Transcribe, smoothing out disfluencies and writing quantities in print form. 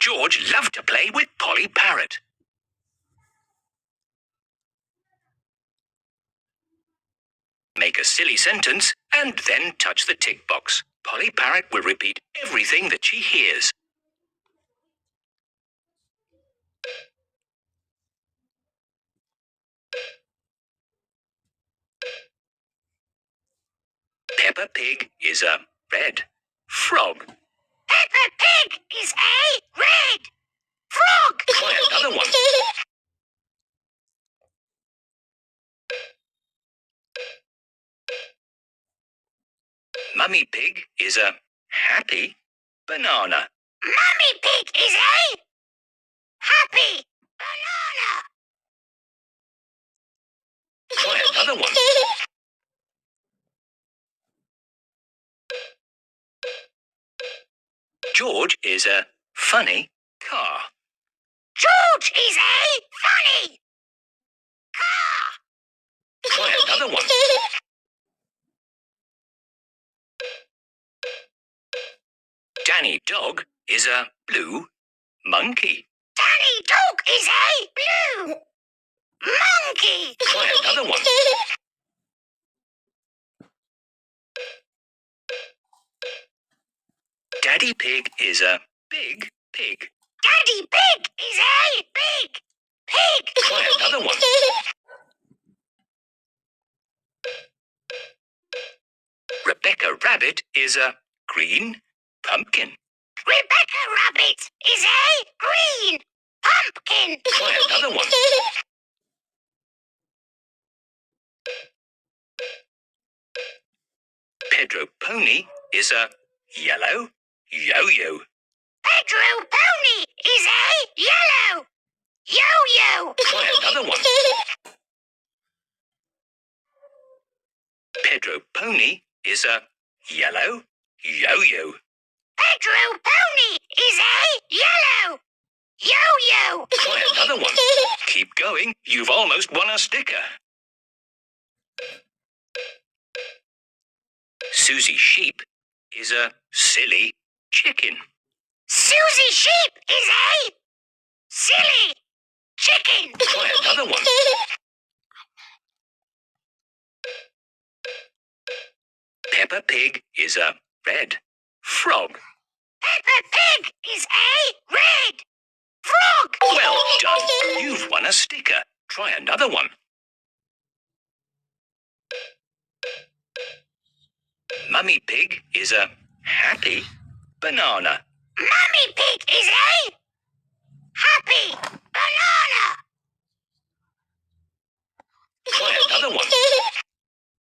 George loved to play with Polly Parrot. Make a silly sentence and then touch the tick box. Polly Parrot will repeat everything that she hears. Peppa Pig is a red frog. Peppa Pig is a red frog. Try another one. Mummy Pig is a happy banana. Mummy Pig is a happy banana. Try another one. George is a funny car. George is a funny car. Try another one. Danny Dog is a blue monkey. Danny Dog is a blue monkey. Try another one. Daddy Pig is a big pig. Daddy Pig is a big pig. Try another one. Rebecca Rabbit is a green pumpkin. Rebecca Rabbit is a green pumpkin. Try another one. Pedro Pony is a yellow yo-yo. Pedro Pony is a yellow yo-yo. Try another one. Pedro Pony is a yellow yo-yo. Pedro Pony is a yellow yo-yo. Try another one. Keep going. You've almost won a sticker. Susie Sheep is a silly chicken. Susie Sheep is a silly chicken. Try another one. Peppa Pig is a red frog. Peppa Pig is a red frog. Well done. You've won a sticker. Try another one. Mummy Pig is a happy banana. Mummy Pig is a happy banana. Try another one.